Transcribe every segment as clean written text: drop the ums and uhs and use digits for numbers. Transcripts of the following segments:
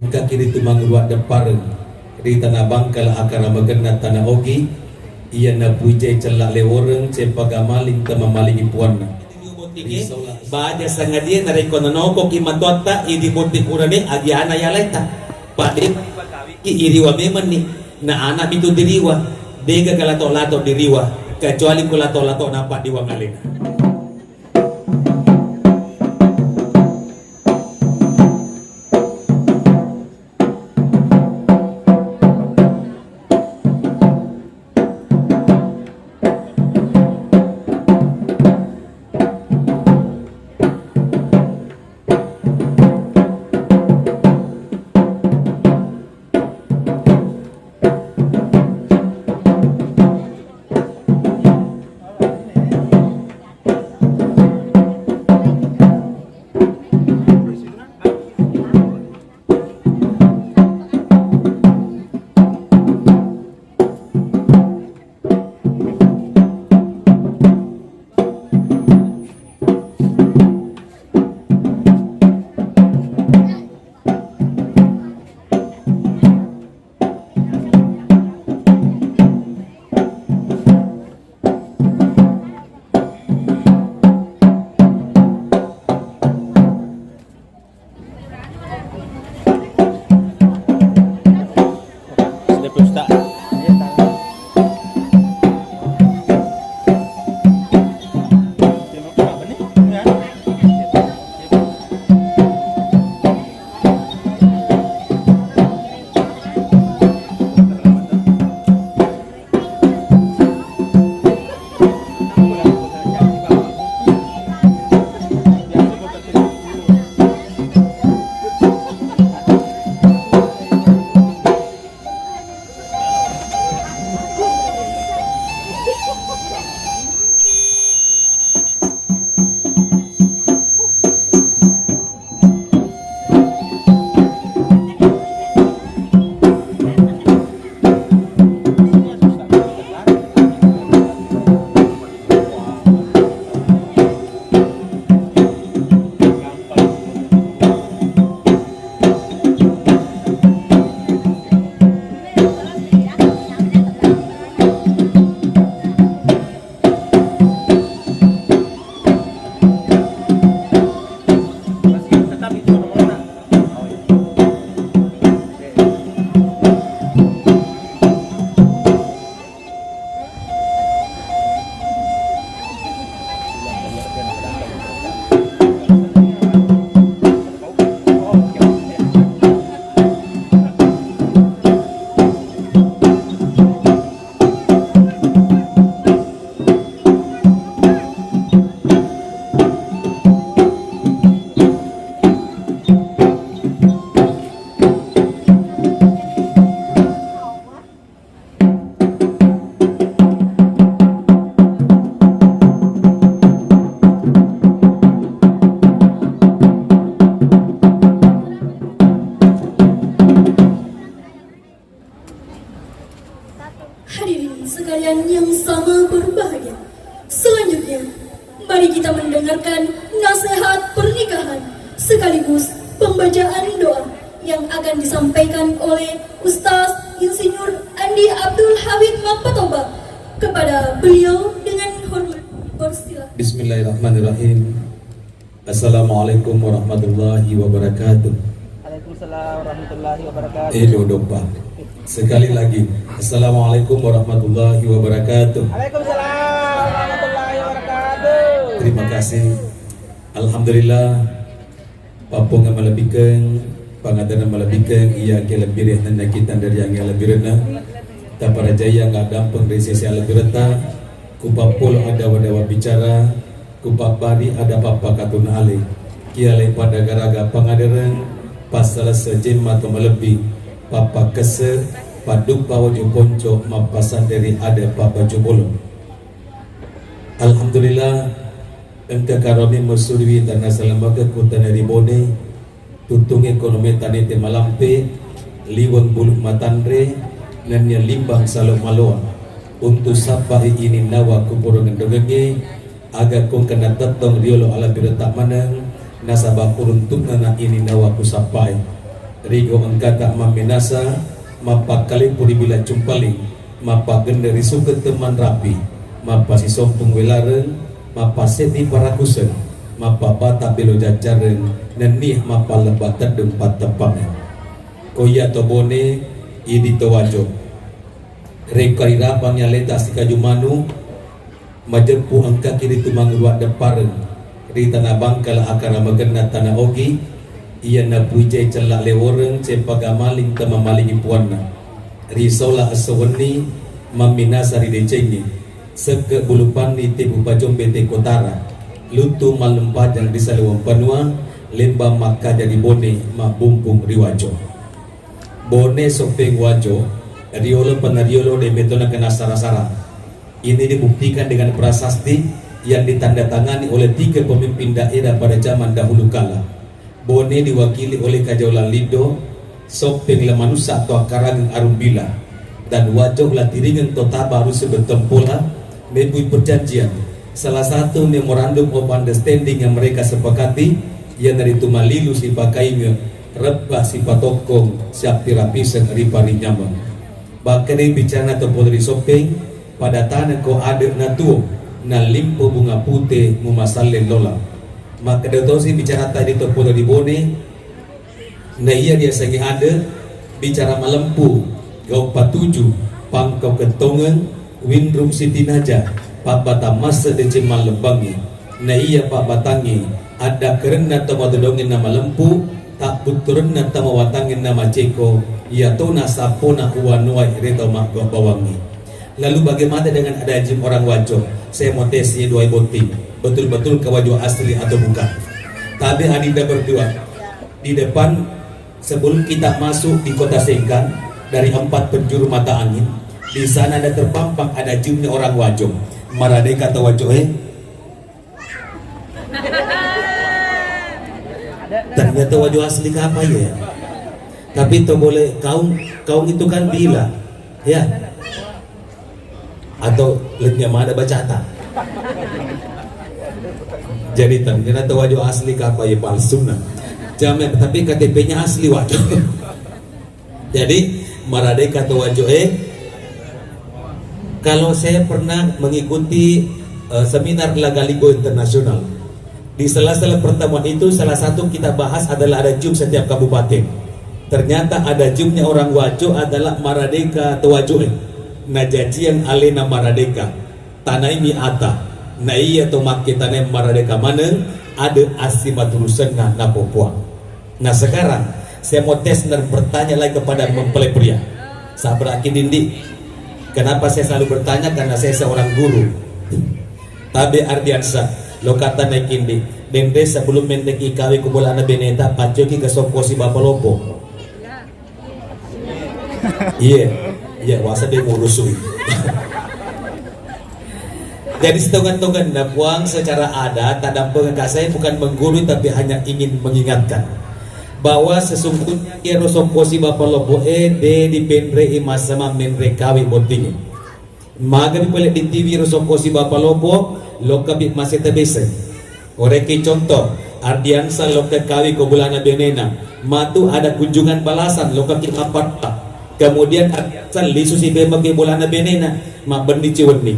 kiri tumangruat depareng di tanah bangkal akara magana tanah ogi iya na pujay celak leworeng cepagamaling tamamaling ipuan baja sangadia nareko nanoko ki matota idi boti kurane agi ana yaleta pade ki iriwa meman ni na anak itu diriwa dega kalato-lato diriwa kecuali kulato-lato napa diwangalena. Hadirin sekalian yang sama berbahagia. Selanjutnya, mari kita mendengarkan nasihat pernikahan sekaligus pembacaan doa yang akan disampaikan oleh Ustaz Insinyur Andi Abdul Hamid Mapatoba. Kepada beliau dengan hormat persilakan. Bismillahirrahmanirrahim. Assalamualaikum warahmatullahi wabarakatuh. Waalaikumsalam warahmatullahi wabarakatuh. Domba. Sekali lagi, Assalamualaikum warahmatullahi wabarakatuh. Waalaikumsalam warahmatullahi wabarakatuh. Terima kasih. Alhamdulillah, papung yang melebihkan, pangadaran melebihkan, ia ke lebih rendah kita dari yang lebih rendah. Tak para jaya nggak dampeng dari sisi lebih rendah. Kupapul ada wadawa bicara, kupapari ada papa katun alih. Kialai pada garaga pangadaran, pasal sejem atau melebih. Papa kese paduk bawa ponco mapasan dari ada papa jobolo. Alhamdulillah engka karami mesurwi tanah salamaga kota dari bone tutung ekonomi tani te malampe liwang bulu matandre nanya limbang salo maloa untuk sapai ini nawa kupurongan dogenge agak kong kena tetong riolo ala biretak manang nasabah uruntuk nana ini nawa kusapai rigo angkata maminasa mapa kalipuri bila cumpali mapa genderi suke teman rapi mapa si sompung welaren mapa seti parakusen mapa bata belo jajaren nenih mapa lebat tedeng patepang koya tobone idi towajo rekarira pangyaleta sikaju manu majempu angka kiri tumang ruak deparen di tanah bangkal akara magena tanah ogi ia na puijai celak leworeng cepaga maling tema malingi puanna risola asaweni maminasa ridecengi seke bulupan di tebu pajom bete kotara lutu malempajang di salewang panua lemba maka jadi bone mabumpung riwajo bone sopeng wajo riolo penariolo de metona kena sara-sara. Ini dibuktikan dengan prasasti yang ditandatangani oleh 3 pemimpin daerah pada zaman dahulu kala. Bone diwakili oleh Kajaulan Lido, Sopeng Lamanusa atau Karang Arumbila, dan Wajoh Latiringan Tota baru sebetempola membui perjanjian. Salah satu memorandum of understanding yang mereka sepakati yang dari Tumalilu si pakainya rebah si patokong siap tirapisang ripari nyaman. Bahkan ini bicara atau Polri Sopeng pada tanah ko ada natuo na limpo bunga putih mumasale lola maka datosi bicara tadi to Polri di Bone na iya dia sangi ada bicara malempu gau patuju pangkau ketongan windrum sitinaja pak batam masa dece malembangi na iya pak batangi ada kerena tamadodongin nama lempu tak puturun na tamawatangin nama ceko ia tona sapona uwanuai reta mak bawangi. Lalu bagaimana dengan ada jim orang wajo? Saya mau tesnya 2 boting, betul-betul ke wajo asli atau bukan? Tapi adinda berdua di depan sebelum kita masuk di kota Sengkang dari 4 penjuru mata angin, di sana ada terpampang ada jimnya orang wajo. Marade kata wajo ternyata wajo asli ke apa ya? Tapi itu boleh kaum itu kan bila ya atau letnya mana bacata jadi ternyata wajah asli apa ya palsu nah jamin tapi KTP-nya asli wajah jadi maradai kata wajah kalau saya pernah mengikuti seminar Lagaligo Internasional di sela-sela pertemuan itu salah satu kita bahas adalah ada jum setiap kabupaten. Ternyata ada jumnya orang wajo adalah Maradeka atau wajo najajian alena Maradeka tanai mi ata na iya to make tanai Maradeka mana ada asimatulusan na Papua. Nah sekarang saya mau tes dan bertanya lagi kepada mempelai pria sabraki dindi. Kenapa saya selalu bertanya? Karena saya seorang guru Tabe Ardiansa lo kata naik indi dende sebelum mendek ikawi kubulana beneta pacoki ke soposi bapalopo. Iya, wasa dia ngurusui. Jadi setongan-tongan nabuang secara adat tadam pengangkat saya bukan menggurui tapi hanya ingin mengingatkan bahwa sesungguhnya Yerosoposi Bapalopo de dipendre imasama menre kawi botingi. Maga dipelek di TV Yerosoposi Bapalopo lokabit masih tebese. Oreki contoh Ardiansa loka kawi kobulana benena. Matu ada kunjungan balasan lokakit aparta. Kemudian Ardiansa lisu si bema ke bulana benena mak bendi ciwani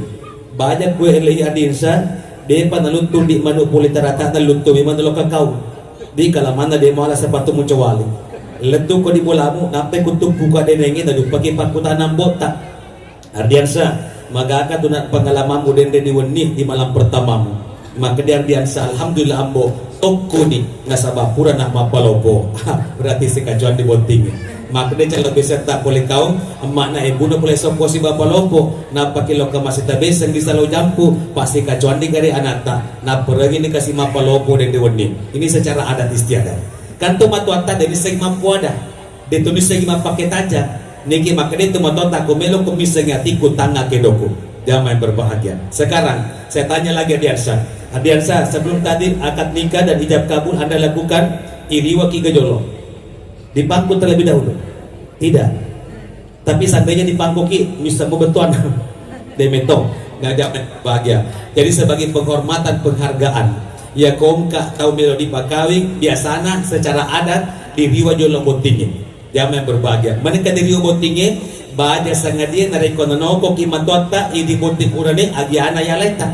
banyak kue elei Ardiansa dia panaluntur di manu politarata naluntur di manu lokal kau di kalamana dia malah sepatu muncawali letu ko di bolamu nape kutuk buka denengi tadi pakai pakutan botak Ardiansa magaka tunat pengalaman dende di wenih di malam pertamamu maka dia Ardiansa alhamdulillah ambo toko ni nasabapura nak mapalopo berarti sekajuan di bonting maka dia calon beserta boleh kaum makna ibu nak boleh sopo si bapa lopo napa kilo masih tabes yang bisa lo jampu pasti kacuan di kari anak tak napa lagi ni kasih mapa lopo dan diwening ini secara adat istiadat kanto matuanta dari segi mampu ada ditulis segi pakai taja niki maka dia tu matuanta komelo komiseng atiku tangga kedoku jangan berbahagia. Sekarang saya tanya lagi Ardiansa sebelum tadi akad nikah dan ijab kabul Anda lakukan iriwa ki gejolo di pangku terlebih dahulu? Tidak. Tapi seandainya di pangkuki bisa membetuan demetong nggak jamin bahagia. Jadi sebagai penghormatan penghargaan ya kaum kak tahu melodi pakawi biasanya secara adat diriwa jolong botingin. Jama yang berbahagia. Mereka diriwa botingin, bahagia sangat dia nareko nanoko ki matota idi boting urane agi ana yaleta.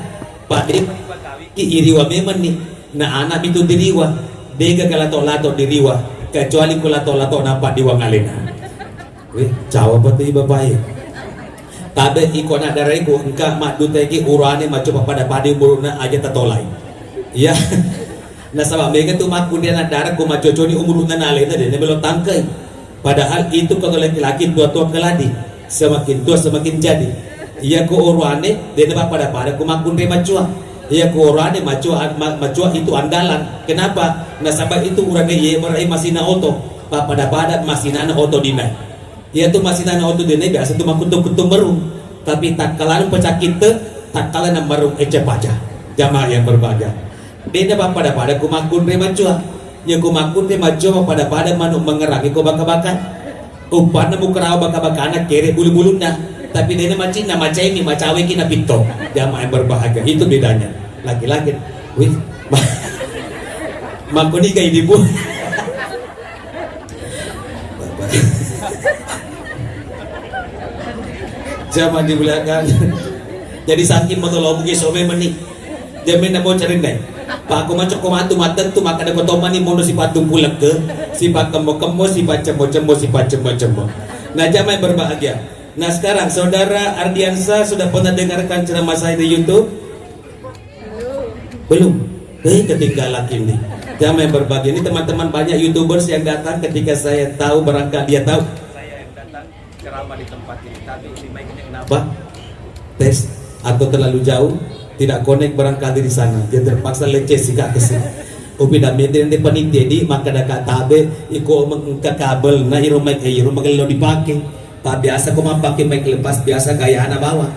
Pade ki iriwa memang nih. Na anak itu diriwa, dega kalato-lato diriwa, kecuali kulato-lato nampak diwang alena. Weh, jawab betul bapak. Tabe iko nak darai ku engka mak duteki urane macu pada padi buruna aja tatolai. Ya. Nah sama mereka tu mak dia nak darah ku macu coni umuruna alena dia belum tangkai. Padahal itu kalau laki-laki tua-tua keladi, semakin tua semakin jadi. Ia ku urane dia nampak pada ku mak dia macua. Ia ku urane macua itu andalan. Kenapa? Nasabah itu urane ia merai masina oto. Pada masih nana oto dinai. Ia tu masih nana oto dinai biasa tu makutung-kutung merung. Tapi tak kalah pecah kita, tak kalah nak merung ecep aja. Jamaah yang berbahagia. Dia pada ku makun dia macua. Ya ku makun dia macua pada manuk mengerangi ku baka-baka. Upana mukerau baka-baka anak kere bulu-bulunya. Tapi dia macam nama cemi macawe kina pito. Jamaah yang berbahagia itu bedanya. Laki-laki, wih, makoni kayak ibu. Zaman di belakang. Jadi saking motolo buki some meni. Jamin nak mau cari deh. Pak aku macam komatu matan tu makan ada kotoman ni mono si patung pulak ke, si pak kemo si pak cemo si pak cemo. Nah jamaah yang berbahagia. Nah sekarang saudara Ardiansa sudah pernah dengarkan ceramah saya di YouTube? Belum? Ketinggalan ini. Jamaah yang berbahagia. Ini teman-teman banyak YouTubers yang datang ketika saya tahu barangkali dia tahu. Saya yang datang ceramah di tempat ini. Tapi si mic-nya kenapa? Tes atau terlalu jauh? Tidak connect barangkali di sana. Dia terpaksa leceh sikap ke sini. Upi dah medan di panitia di maka dah tabe iko mengka kabel na hiro mic lo dipakai. Tak biasa kau pakai mic lepas biasa gaya anak bawah.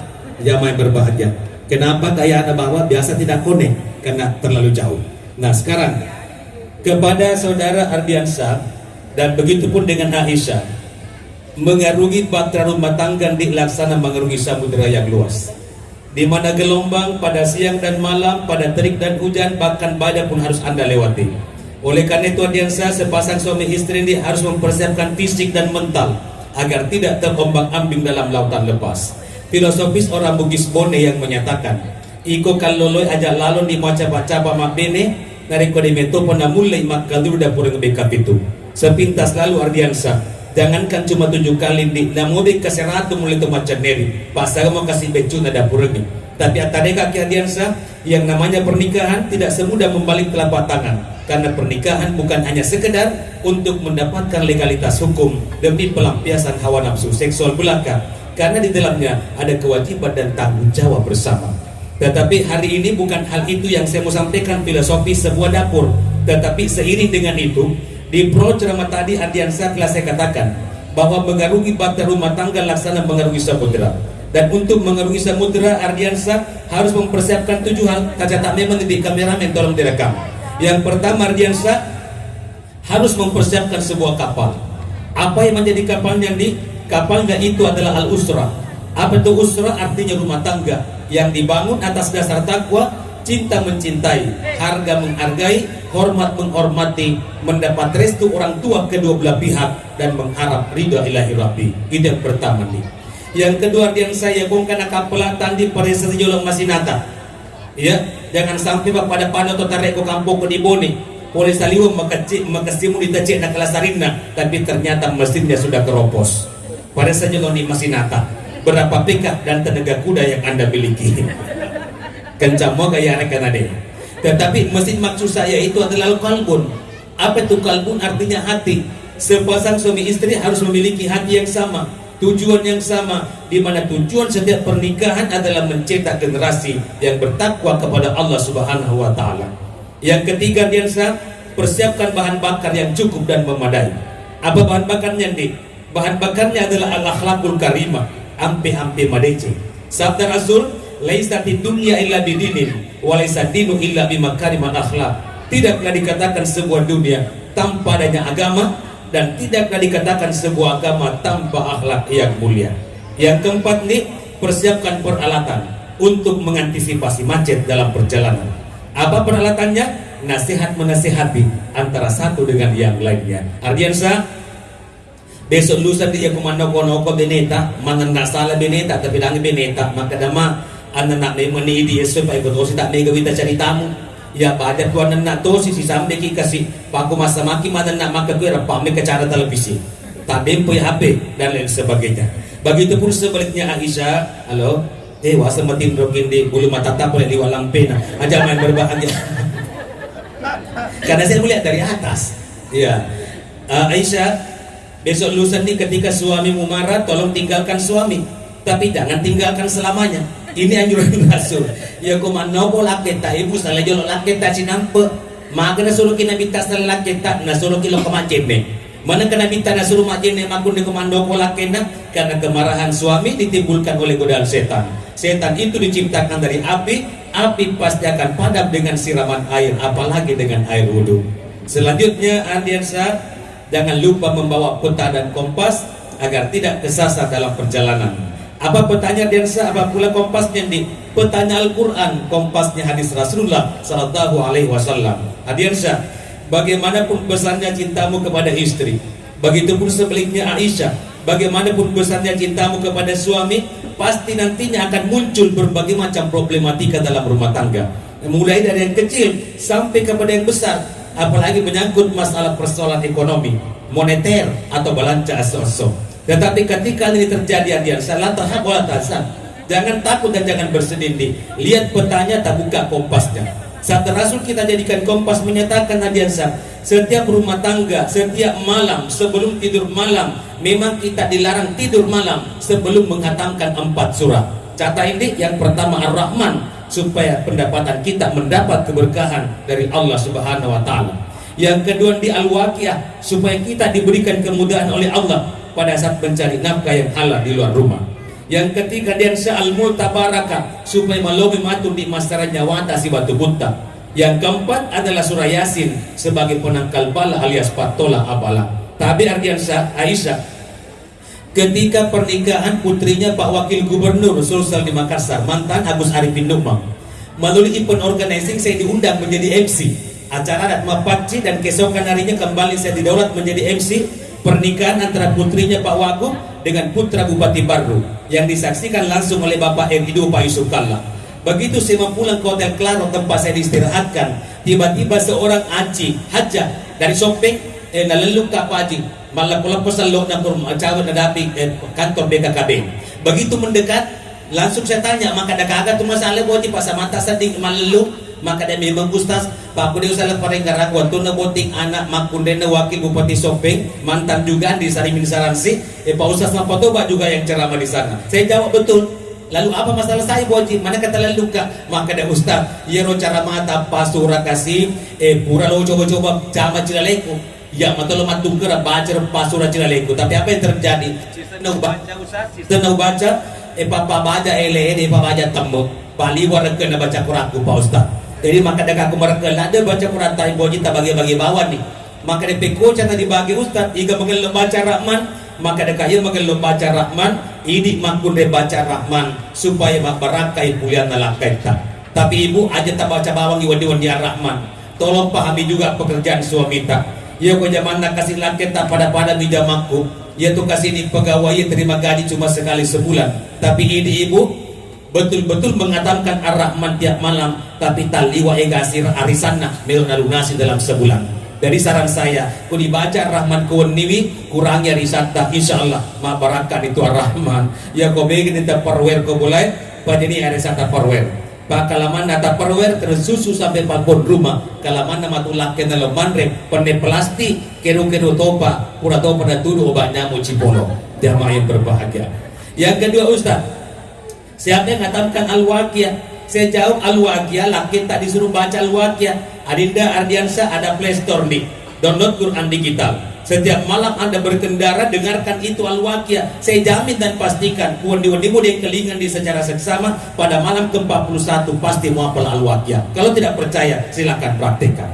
Jamaah yang berbahagia. Kenapa gaya anak bawah biasa tidak connect? Karena terlalu jauh. Nah sekarang kepada saudara Ardiansa dan begitu pun dengan Aisyah, mengarungi bahtera rumah tangga dilaksana mengarungi samudera yang luas, di mana gelombang pada siang dan malam, pada terik dan hujan, bahkan badai pun harus Anda lewati. Oleh karena itu Ardiansa sepasang suami istri ini harus mempersiapkan fisik dan mental agar tidak terombang-ambing dalam lautan lepas. Filosofis orang Bugis Bone yang menyatakan, iko kaloloy ajak lalon di macapa-capa mak bene, nariko di meto pona mulai mak kaluru dapur ngebekap itu. Sepintas lalu Ardiansa, jangankan cuma 7 kali di namubi kaseratu mulai tu macam neri, pasal mau kasih becu na dapur ini. Tapi atadeka ki Ardiansa, yang namanya pernikahan tidak semudah membalik telapak tangan. Karena pernikahan bukan hanya sekedar untuk mendapatkan legalitas hukum demi pelampiasan hawa nafsu seksual belaka, karena di dalamnya ada kewajiban dan tanggung jawab bersama. Tetapi hari ini bukan hal itu yang saya mau sampaikan filosofi sebuah dapur. Tetapi seiring dengan itu, di pro ceramah tadi Ardiansa telah saya katakan bahwa mengarungi bahtera rumah tangga laksana mengarungi samudera. Dan untuk mengarungi samudera Ardiansa harus mempersiapkan 7 hal. Cacat memang di kameramen tolong direkam. Yang pertama Ardiansa harus mempersiapkan sebuah kapal. Apa yang menjadi kapalnya nih? Kapalnya itu adalah al-usra. Apa itu usra? Artinya rumah tangga yang dibangun atas dasar takwa, cinta mencintai, harga menghargai, hormat menghormati, mendapat restu orang tua kedua belah pihak, dan mengharap ridha ilahi rabbi. Itu yang pertama nih. Yang kedua yang saya bongkar kapelatan di Parisa Jolong Masinata. Ya, jangan sampai pada atau tarik ke kampung ke diboni. Polis saliwam makasimu ditacik nak kelasarina, tapi ternyata mesinnya sudah keropos. Pada saja di Masinata, berapa PK dan tenaga kuda yang Anda miliki? Kencang mau gaya rekan ade. Tetapi mesin maksud saya itu adalah kalbun. Apa itu kalbun? Artinya hati. Sepasang suami istri harus memiliki hati yang sama, tujuan yang sama, di mana tujuan setiap pernikahan adalah mencetak generasi yang bertakwa kepada Allah Subhanahu wa taala. Yang ketiga Ardiansa, persiapkan bahan bakar yang cukup dan memadai. Apa bahan bakarnya nih? Bahan bakarnya adalah al-akhlaqul karimah, ampe-ampe madece. Sabda Rasul, laisa di dunya illa bidinin, wa laisa dinu illa bimakarimil akhlaq. Tidaklah dikatakan sebuah dunia tanpa adanya agama, dan tidaklah dikatakan sebuah agama tanpa akhlak yang mulia. Yang keempat nih, persiapkan peralatan untuk mengantisipasi macet dalam perjalanan. Apa peralatannya? nasihat menasihati antara satu dengan yang lainnya. Ardiansa, besok lusa dia kumanoko-noko beneta, mana nak salah beneta tapi dangi beneta, maka dama anak nak memani dia supaya betul tak mega kita cari tamu. Ya pada tuan nak to si sampai ki kasih paku masa maki mana nak maka tu apa mereka cara televisi. Tak dempo HP dan lain sebagainya. Begitupun sebaliknya Aisyah, halo, wasa matin rokin di bulu mata tak boleh diwalang pena, aja main berbahagia. Karena saya melihat dari atas. Ya, Aisyah, besok lusa nih ketika suamimu marah, tolong tinggalkan suami, tapi jangan tinggalkan selamanya. Ini anjuran Rasul. Ya kumano po laketa, ibu salah jolo laketa sinampe, maka na suruh kina bita salah laketa, na suruh kilo kemaceme. Mana kena minta na suruh maceme makun di komando po lakena, karena kemarahan suami ditimbulkan oleh godaan setan. Setan itu diciptakan dari api, api pasti akan padam dengan siraman air, apalagi dengan air wudhu. Selanjutnya Ardiansa, jangan lupa membawa peta dan kompas agar tidak kesasar dalam perjalanan. Apa petanya Ardiansa? Apa pula kompasnya? Di petanya Al-Quran, kompasnya hadis Rasulullah Sallallahu Alaihi Wasallam. Ardiansa, bagaimanapun besarnya cintamu kepada istri, begitupun sebaliknya Aisyah, bagaimanapun besarnya cintamu kepada suami, pasti nantinya akan muncul berbagai macam problematika dalam rumah tangga, mulai dari yang kecil sampai kepada yang besar, apalagi menyangkut masalah persoalan ekonomi, moneter atau belanja aso-aso. Tetapi ketika ini terjadi salah tahap wala tahzan, jangan takut dan jangan bersedih. Lihat petanya, tak buka kompasnya. Sabda Rasul kita jadikan kompas menyatakan Ardiansa, setiap rumah tangga, setiap malam sebelum tidur malam, memang kita dilarang tidur malam sebelum menghatamkan 4 surah. Catat ini, yang pertama Ar-Rahman, supaya pendapatan kita mendapat keberkahan dari Allah Subhanahu wa taala. Yang kedua di Al-Waqiah, supaya kita diberikan kemudahan oleh Allah pada saat mencari nafkah yang halal di luar rumah. Yang ketiga dia Al-Multabaraka, supaya melobi matur di masaranya wata si batu buta. Yang keempat adalah surah Yasin sebagai penangkal bala alias patola abala. Tapi Ardiansa, Aisyah, ketika pernikahan putrinya Pak Wakil Gubernur Sulsel di Makassar, mantan Agus Arifin Nukmang, melalui event organizing saya diundang menjadi MC acara adat Mapakci, dan keesokan harinya kembali saya didaulat menjadi MC pernikahan antara putrinya Pak Wagub dengan putra Bupati Baru yang disaksikan langsung oleh Bapak Erido Pak Yusuf Kalla. Begitu saya mau pulang ke Hotel Claro tempat saya diistirahatkan, tiba-tiba seorang aci hajah dari Sopeng naleluk ke Paji malah pulang pesan lo nak cawan nadapi kantor BKKB. Begitu mendekat langsung saya tanya, maka ada kagak tuh masalah boti pas mata sedih maleluk. Maka dia memang Ustaz Pak Kude usaha pareng Karaguan tuh neboting anak makundena wakil Bupati Sopeng, mantan juga di Sarimin Saransi. Pak Ustaz Mapotoba juga yang ceramah di sana. Saya jawab betul. Lalu apa masalah saya boji? Mana kata lalu luka? Maka ada Ustaz, ya ro cara mata pasura kasih pura lo coba-coba jama cilaleku. Ya mata lo matung kera baca pasura cilaleku. Tapi apa yang terjadi? Sistem baca Ustaz, sistem baca papa baca papa baca tembok. Bali warga kena baca Quranku Pak Ustaz. Jadi maka dekat aku mereka ada baca Quran tai boji tak bagi-bagi bawah nih. Maka DPK cata dibagi Ustaz, iga mengen baca Rahman, maka dekat ia mengen baca Rahman, ini makun baca Rahman supaya mak barakai pulian nalakai tak. Tapi ibu aja tak baca bawang iwan-iwan dia Rahman. Tolong pahami juga pekerjaan suami tak. Ya kau zaman nak kasih laket tak pada di jamaku. Ya tu kasih ni pegawai terima gaji cuma sekali sebulan. Tapi ini ibu betul-betul mengatamkan Ar-Rahman tiap malam, tapi taliwa egasir arisana meluna lunasi dalam sebulan. Dari saran saya, ku dibaca Ar-Rahman kuon niwi kurangnya risata, insyaallah ma barakan itu Ar-Rahman. Ya kau begini tak perwer kau boleh, pada ini arisata perwer. Pak kalaman nata perwer terus susu sampai palpon rumah. Kalaman nama tulak kena lemanre pene plastik keru-keru topa pura topa dan tuduh obatnya mu cipolo. Jamaah yang berbahagia. Yang kedua Ustaz, siapa yang mengatakan Al-Waqiah? Saya jawab Al-Waqiah, laki tak disuruh baca Al-Waqiah. Adinda Ardiansa ada Play Store nih, download Quran digital. Setiap malam Anda berkendara dengarkan itu Al-Waqiah. Saya jamin dan pastikan puan-dimu yang kelingan di secara seksama pada malam ke-41 pasti mau hafal Al-Waqiah. Kalau tidak percaya silakan praktekkan.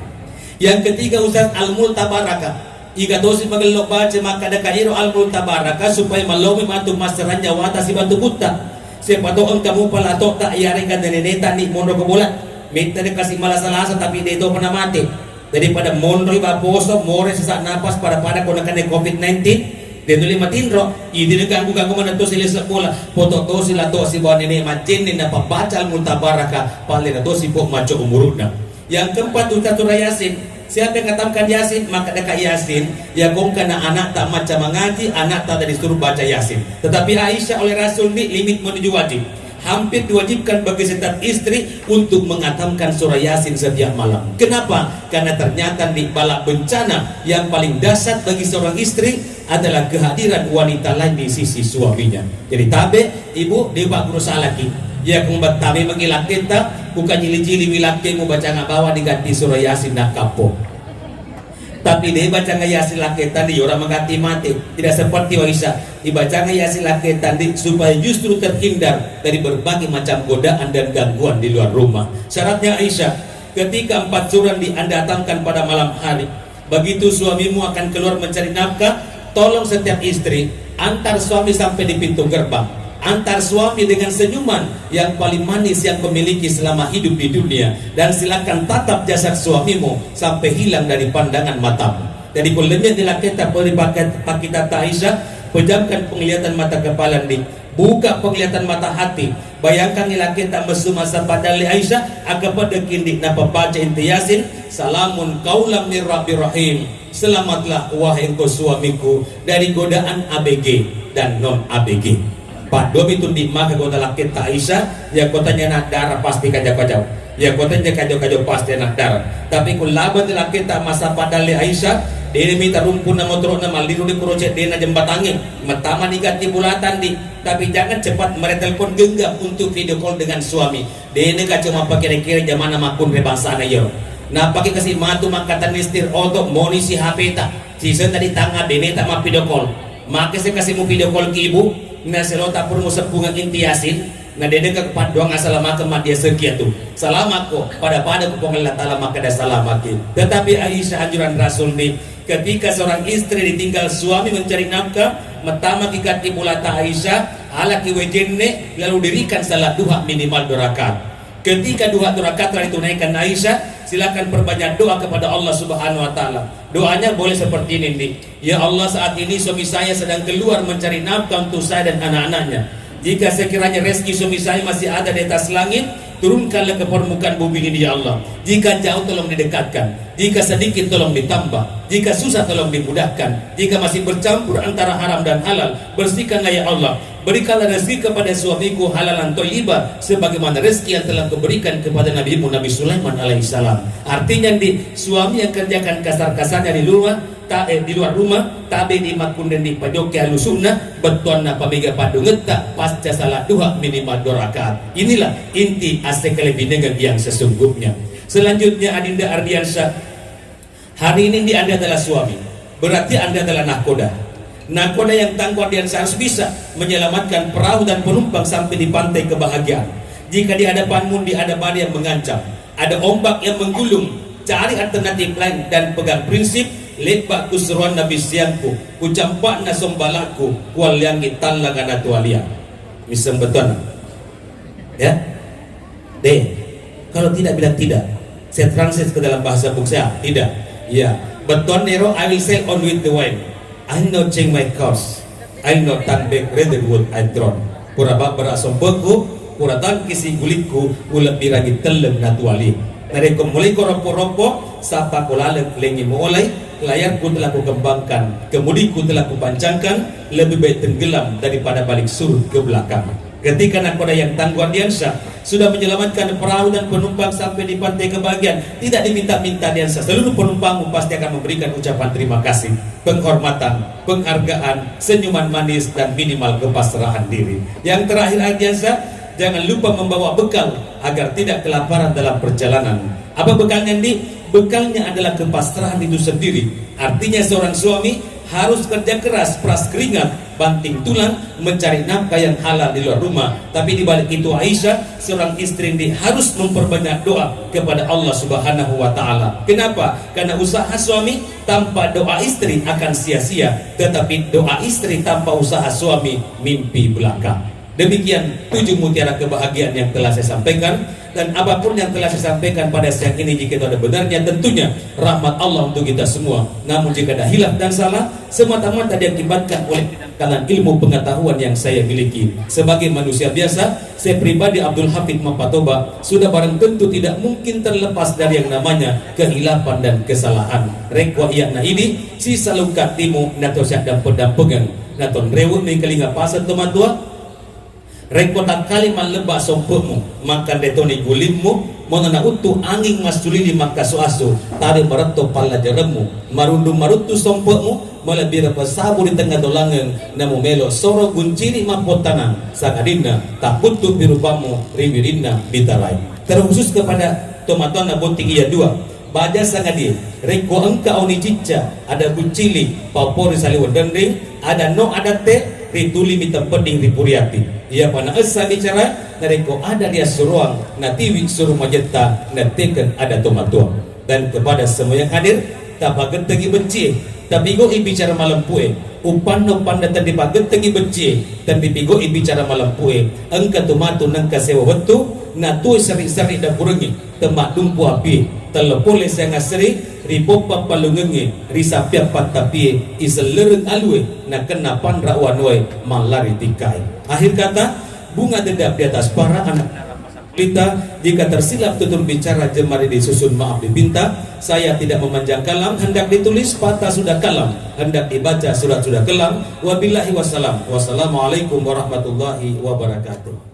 Yang ketiga Ustaz Al-Multabaraka. Iga dosis magelok baca maka ada kairo Al-Multabaraka supaya melomi matu masteranya wata si batu buta. Siapa tahu kamu pala tok tak iarekan dan neneta ni mono ke bola minta dia kasih malas-alasan tapi dia itu pernah mati. Daripada mondoi baposo more sesak napas pada konakan COVID-19 dia tulis matindro ini ganggu mana tu sila sekolah foto tu sila tu si bawa ini macin ni napa baca mutabaraka paling tu si pok maco umuruna. Yang keempat Ustaz surah Yasin. Siapa yang ngatamkan Yasin maka dekat Yasin ya kong kana anak tak macam mengaji, anak tak disuruh baca Yasin. Tetapi Aisyah oleh Rasul ni limit menuju wajib. Hampir diwajibkan bagi setiap istri untuk mengatamkan surah Yasin setiap malam. Kenapa? Karena ternyata di bala bencana yang paling dahsyat bagi seorang istri adalah kehadiran wanita lain di sisi suaminya. Jadi tabe ibu dia bak berusaha lagi. Ya kumbat tabe mengilak kita bukan jili-jili wilake mu baca ngabawa diganti surah Yasin nak kapok. Tapi dia baca Yasin laketan di orang mengganti mati. Tidak seperti Aisyah dibaca Yasin laketan di supaya justru terhindar dari berbagai macam godaan dan gangguan di luar rumah. Syaratnya Aisyah ketika 4 surah Anda datangkan pada malam hari, begitu suamimu akan keluar mencari nafkah, tolong setiap istri antar suami sampai di pintu gerbang. Antar suami dengan senyuman yang paling manis yang memiliki selama hidup di dunia, dan silakan tatap jasad suamimu sampai hilang dari pandangan matamu. Jadi kuliahnya dilakita peripakat pakita Aisyah, pejamkan penglihatan mata kepala di, buka penglihatan mata hati. Bayangkan dilakita mesu masa padali Aisyah aga pada kindik napa baca inti Yasin, salamun qaulam mir rabbir rahim. Selamatlah wahai engkau suamiku dari godaan ABG dan non ABG. Pak domi tu di maka kota lakit tak Aisyah ya kotanya nak darah pasti kajau-kajau ya kotanya kajau-kajau pasti nak darah. Tapi kul labat lakit tak masa padali Aisyah dia minta rumpun na motor na maliru di kurocet dia na jembatangi metama diganti bulatan di. Tapi jangan cepat meretelpon genggam untuk video call dengan suami. Dia ni cuma pakai kira zaman makun rebangsa na yo. Nah pakai kasih matu makatan nistir otok monisi HP tak season tadi tangga dia tak mau video call. Maka saya kasih mau video call ke ibu na selota pur mo sepungan inti Yasin na dede ka doang assalamualaikum dia sekian tu salamat ko pada ko Allah taala maka ada salamat. Tetapi Aisyah anjuran Rasul ni ketika seorang istri ditinggal suami mencari nafkah metama kikat ibulata Aisyah ala kiwejenne lalu dirikan salat duha minimal 2 rakaat. Ketika 2 rakaat telah ditunaikan Aisyah, silakan perbanyak doa kepada Allah Subhanahu wa taala. Doanya boleh seperti ini nih. Ya Allah, saat ini suami saya sedang keluar mencari nafkah untuk saya dan anak-anaknya. Jika sekiranya rezeki suami saya masih ada di atas langit, turunkanlah ke permukaan bumi ini ya Allah. Jika jauh tolong didekatkan, jika sedikit tolong ditambah, jika susah tolong dimudahkan, jika masih bercampur antara haram dan halal, bersihkanlah ya Allah. Berikanlah rezeki kepada suamiku halalan thayyibah sebagaimana rezeki yang telah kuberikan kepada Nabi Sulaiman alaihissalam. Artinya di suami yang kerjakan kasar-kasarnya di luar rumah tabe di makun dan di pajoke alusuna betuanna pamiga padu ngetak pasca salat duha minimal 2 rakaat. Inilah inti aspek lebih yang sesungguhnya. Selanjutnya Adinda Ardiansyah, hari ini Anda adalah suami, berarti Anda adalah nahkoda. Nahkoda yang tangguh Ardiansyah harus bisa menyelamatkan perahu dan penumpang sampai di pantai kebahagiaan. Jika di hadapanmu ada badai yang mengancam, ada ombak yang menggulung, cari alternatif lain dan pegang prinsip lepak kuseruan Nabi siangku kucampak na sombalaku kual yang talangan atualia. Misal betul ya deh. Kalau tidak bilang tidak, saya translate ke dalam bahasa buku saya tidak ya betul nero. I will sail on with the wind, I not change my course, I not turn back rather would I drown. Pura bak berasam beku pura tangkisi gulitku ulat biragi telem natuali. Nare ko mulai ko ropo-ropo sapa ko lalek lengi mulai layarku telah kukembangkan, kemudiku telah kupancangkan, lebih baik tenggelam daripada balik surut ke belakang. Ketika nahkoda yang tangguh Ardiansyah sudah menyelamatkan perahu dan penumpang sampai di pantai kebahagiaan, tidak diminta-minta Ardiansyah, seluruh penumpangmu pasti akan memberikan ucapan terima kasih, penghormatan, penghargaan, senyuman manis dan minimal kepasrahan diri. Yang terakhir Ardiansyah, jangan lupa membawa bekal agar tidak kelaparan dalam perjalanan. Apa bekalnya ini? Bekalnya adalah kepasrahan itu sendiri. Artinya seorang suami harus kerja keras, peras keringat, banting tulang, mencari nafkah yang halal di luar rumah. Tapi di balik itu Aisyah, seorang istri ini harus memperbanyak doa kepada Allah Subhanahu wa taala. Kenapa? Karena usaha suami tanpa doa istri akan sia-sia, tetapi doa istri tanpa usaha suami mimpi belaka. Demikian 7 mutiara kebahagiaan yang telah saya sampaikan, dan apapun yang telah saya sampaikan pada siang ini, jika itu ada benarnya, tentunya rahmat Allah untuk kita semua. Namun jika ada hilaf dan salah, semata-mata diakibatkan oleh kalangan ilmu pengetahuan yang saya miliki. Sebagai manusia biasa, saya pribadi Abdul Hafid Mapatoba sudah barang tentu tidak mungkin terlepas dari yang namanya kehilapan dan kesalahan. Rekwa iyakna ini sisa luka timu nato syak dan pedang pegang naton rewut ni kelinga pasan tomatua. Rekota kalimat lebah sompemu maka detoni gulimmu monana utu angin mas tulili maka suasu tari mereto pala jeremu marundu marutu sompemu melebih sabu di tengah dolangan namu melo soro gunciri mapotanang sakadina tak putu birupamu riwirina bitarai. Terkhusus kepada tomatona bonting iya 2 baja sangadi reko engka oni cica ada guncili papori saliwan dendring ada no ada te rituli mitam peding ripuriati. Ia pana esa bicara nareko ada dia suruang natiwi suruh majeta nateken ada tomatua. Dan kepada semua yang hadir tapagen tegi benci tapi go bicara malam pue upan no panda tadi pagen tegi benci tapi pigo bicara malam pue engka tomatu nangka sewa wetu natu seri-seri da burengi temak dumpu api telepole saya ngaseri ripopa palungengi risapia patapi iselereng alue na kena pandra wanwe malari tikai. Akhir kata, bunga dedap di atas para anak kita. Jika tersilap tutur bicara jemari disusun maaf dibinta. Saya tidak memanjang kalam, hendak ditulis patah sudah kalam, hendak dibaca surat sudah kelam. Wabillahi wassalam. Wassalamualaikum warahmatullahi wabarakatuh.